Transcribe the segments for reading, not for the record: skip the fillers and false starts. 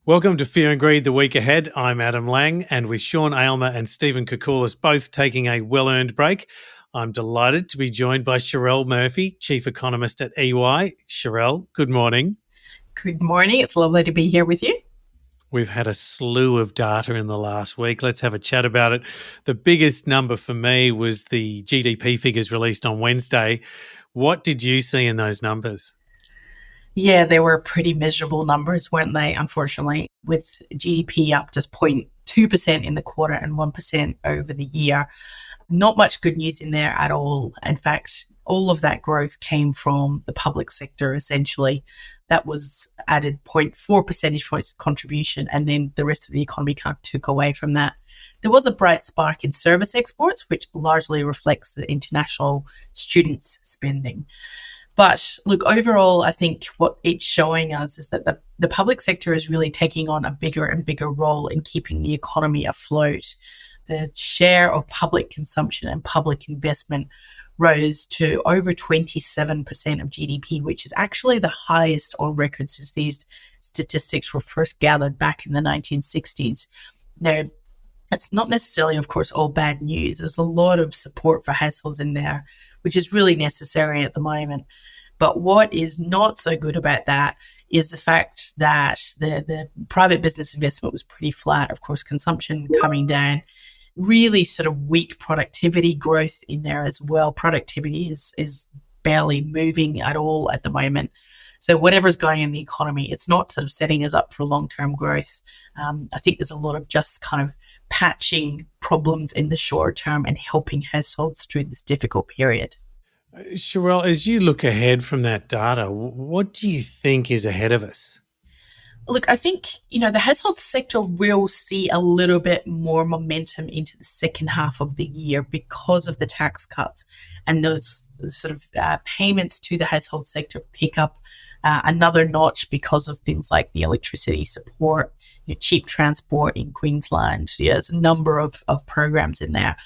Welcome to Fear and Greed, the week ahead. I'm Adam Lang, and with Sean Aylmer and Stephen Koukoulas both taking a well-earned break, I'm delighted to be joined by Sherelle Murphy, Chief Economist at EY. Sherelle, good morning. Good morning. It's lovely to be here with you. We've had a slew of data in the last week. Let's have a chat about it. The biggest number for me was the GDP figures released on Wednesday. What did you see in those numbers? Yeah, they were pretty miserable numbers, weren't they? Unfortunately, with GDP up just 0.2% in the quarter and 1% over the year. Not much good news in there at all. In fact, all of that growth came from the public sector, essentially. That was added zero point 0.4 percentage points contribution, and then the rest of the economy kind of took away from that. There was a bright spark in service exports, which largely reflects the international students' spending. But look, overall, I think what it's showing us is that the public sector is really taking on a bigger and bigger role in keeping the economy afloat. The share of public consumption and public investment rose to over 27% of GDP, which is actually the highest on record since these statistics were first gathered back in the 1960s. Now, it's not necessarily, of course, all bad news. There's a lot of support for households in there, which is really necessary at the moment. But what is not so good about that is the fact that the private business investment was pretty flat. Of course, consumption coming down, really sort of weak productivity growth in there as well. Productivity is barely moving at all at the moment. So whatever's going in the economy, it's not sort of setting us up for long-term growth. I think there's a lot of just kind of patching problems in the short term and helping households through this difficult period. Sherelle, as you look ahead from that data, what do you think is ahead of us? Look, I think, the household sector will see a little bit more momentum into the second half of the year because of the tax cuts and those sort of payments to the household sector pick up another notch because of things like the electricity support, cheap transport in Queensland. There's a number of programs in there.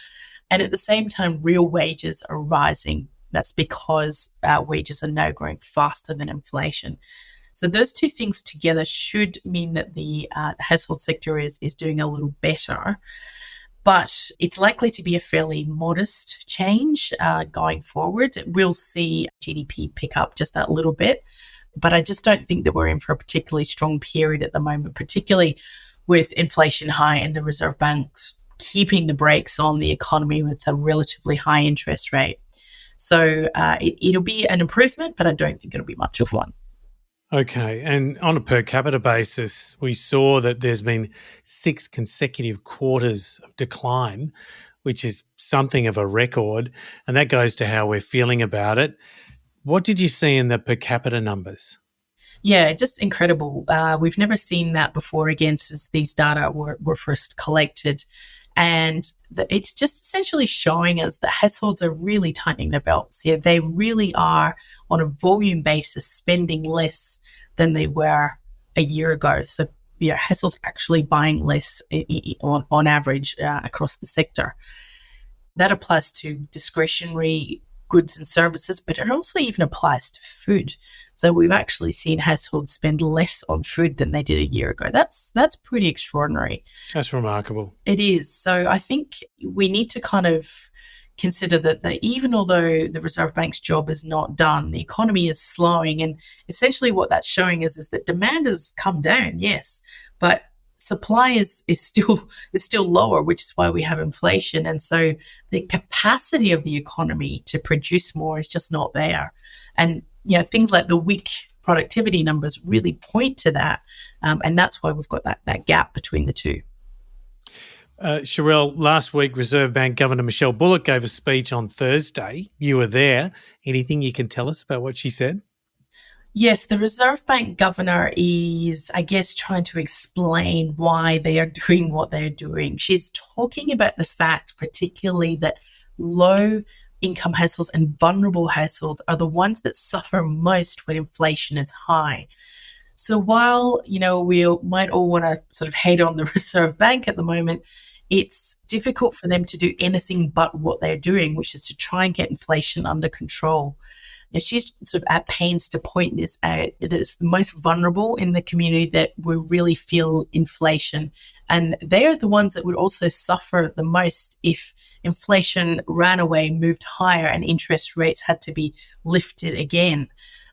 And at the same time, real wages are rising. That's because wages are now growing faster than inflation. So those two things together should mean that the household sector is doing a little better. But it's likely to be a fairly modest change going forward. We'll see GDP pick up just a little bit. But I just don't think that we're in for a particularly strong period at the moment, particularly with inflation high and the Reserve Bank's keeping the brakes on the economy with a relatively high interest rate. So it'll be an improvement, but I don't think it'll be much of one. Okay. And on a per capita basis, we saw that there's been 6 consecutive quarters of decline, which is something of a record. And that goes to how we're feeling about it. What did you see in the per capita numbers? Yeah, just incredible. We've never seen that before again since these data were first collected. And it's just essentially showing us that households are really tightening their belts. Yeah, they really are, on a volume basis, spending less than they were a year ago. So, yeah, households actually buying less on average across the sector. That applies to discretionary goods and services, but it also even applies to food. So we've actually seen households spend less on food than they did a year ago. That's pretty extraordinary. That's remarkable. It is. So I think we need to kind of consider that even although the Reserve Bank's job is not done, the economy is slowing. And essentially what that's showing us is that demand has come down, yes, but supply is still lower, which is why we have inflation. And so the capacity of the economy to produce more is just not there. And things like the weak productivity numbers really point to that. And that's why we've got that gap between the two. Sherelle, last week Reserve Bank Governor Michelle Bullock gave a speech on Thursday. You were there. Anything you can tell us about what she said? Yes, the Reserve Bank governor is, I guess, trying to explain why they are doing what they're doing. She's talking about the fact, particularly, that low income households and vulnerable households are the ones that suffer most when inflation is high. So while, we might all want to sort of hate on the Reserve Bank at the moment, it's difficult for them to do anything but what they're doing, which is to try and get inflation under control. she's sort of at pains to point this out, that it's the most vulnerable in the community that will really feel inflation. And they're the ones that would also suffer the most if inflation ran away, moved higher, and interest rates had to be lifted again.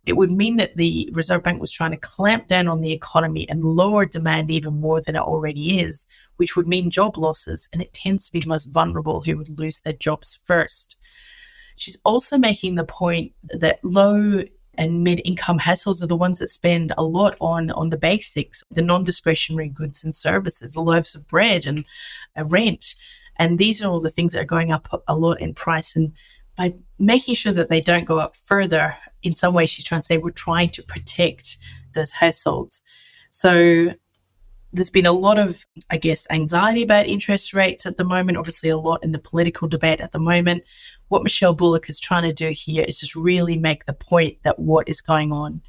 It would mean that the Reserve Bank was trying to clamp down on the economy and lower demand even more than it already is, which would mean job losses. And it tends to be the most vulnerable who would lose their jobs first. She's also making the point that low and mid-income households are the ones that spend a lot on the basics, the non-discretionary goods and services, the loaves of bread and rent. And these are all the things that are going up a lot in price. And by making sure that they don't go up further, in some way she's trying to say we're trying to protect those households. So there's been a lot of, I guess, anxiety about interest rates at the moment, obviously a lot in the political debate at the moment. What Michelle Bullock is trying to do here is just really make the point that what is going on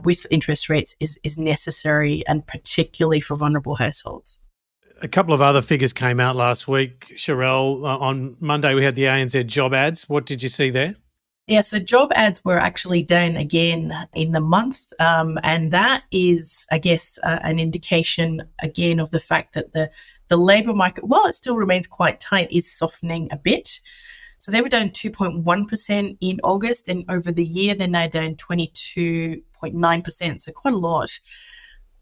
with interest rates is necessary, and particularly for vulnerable households. A couple of other figures came out last week, Sharelle. On Monday, we had the ANZ job ads. What did you see there? Yeah, so job ads were actually down again in the month. And that is, I guess, an indication, again, of the fact that the labour market, while it still remains quite tight, is softening a bit. So they were down 2.1% in August, and over the year, they're now down 22.9%, so quite a lot.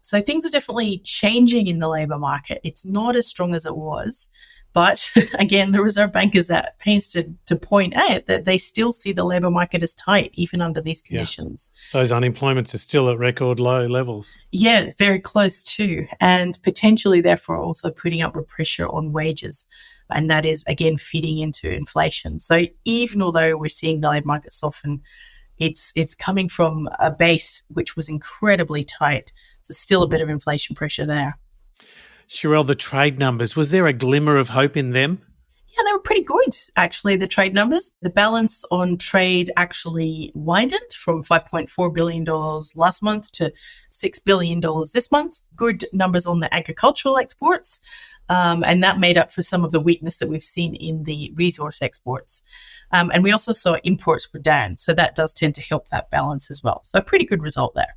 So things are definitely changing in the labour market. It's not as strong as it was. But again, the Reserve Bank is at pains to point out that they still see the labour market as tight, even under these conditions. Yeah. Those unemployments are still at record low levels. Yeah, very close too. And potentially, therefore, also putting upward pressure on wages. And that is, again, feeding into inflation. So even although we're seeing the labour market soften, it's coming from a base which was incredibly tight. So still a bit of inflation pressure there. Sharelle, the trade numbers, was there a glimmer of hope in them? Yeah, they were pretty good, actually, the trade numbers. The balance on trade actually widened from $5.4 billion last month to $6 billion this month. Good numbers on the agricultural exports. And that made up for some of the weakness that we've seen in the resource exports. And we also saw imports were down. So that does tend to help that balance as well. So a pretty good result there.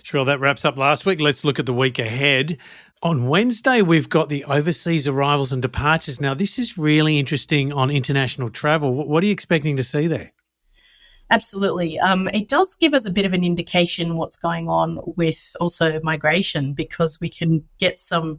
Sharelle, that wraps up last week. Let's look at the week ahead. On Wednesday, we've got the overseas arrivals and departures. Now, this is really interesting on international travel. What are you expecting to see there? Absolutely. It does give us a bit of an indication what's going on with also migration, because we can get some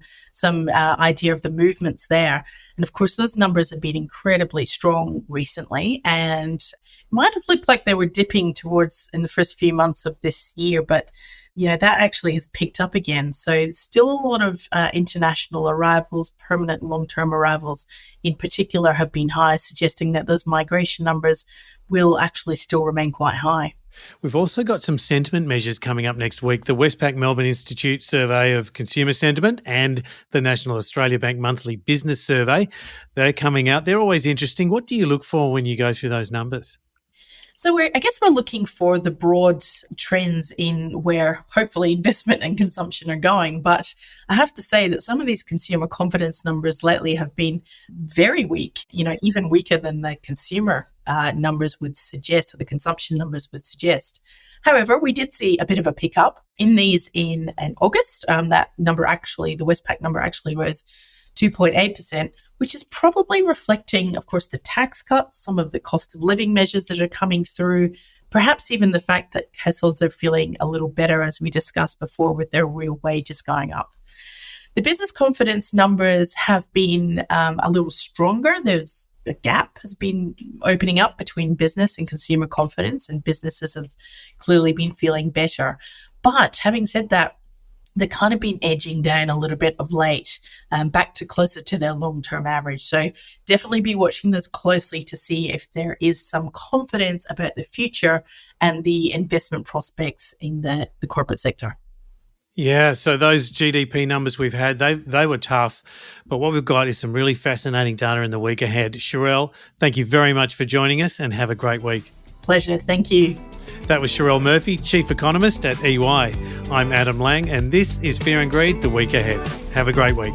idea of the movements there. And of course, those numbers have been incredibly strong recently, and might have looked like they were dipping towards in the first few months of this year, but that actually has picked up again. So still a lot of international arrivals, permanent and long-term arrivals in particular have been high, suggesting that those migration numbers will actually still remain quite high. We've also got some sentiment measures coming up next week. The Westpac Melbourne Institute Survey of Consumer Sentiment and the National Australia Bank Monthly Business Survey. They're coming out. They're always interesting. What do you look for when you go through those numbers? So I guess we're looking for the broad trends in where hopefully investment and consumption are going. But I have to say that some of these consumer confidence numbers lately have been very weak, even weaker than the consumer numbers would suggest, or the consumption numbers would suggest. However, we did see a bit of a pickup in these in August. That number actually, the Westpac number actually rose 2.8%, which is probably reflecting, of course, the tax cuts, some of the cost of living measures that are coming through, perhaps even the fact that households are feeling a little better, as we discussed before, with their real wages going up. The business confidence numbers have been a little stronger. There's a gap has been opening up between business and consumer confidence, and businesses have clearly been feeling better. But having said that, they've kind of been edging down a little bit of late, back to closer to their long-term average. So definitely be watching those closely to see if there is some confidence about the future and the investment prospects in the corporate sector. Yeah, so those GDP numbers we've had, they were tough, but what we've got is some really fascinating data in the week ahead. Sharelle, thank you very much for joining us, and have a great week. Pleasure. Thank you. That was Sharelle Murphy, Chief Economist at EY. I'm Adam Lang, and this is Fear and Greed, the week ahead. Have a great week.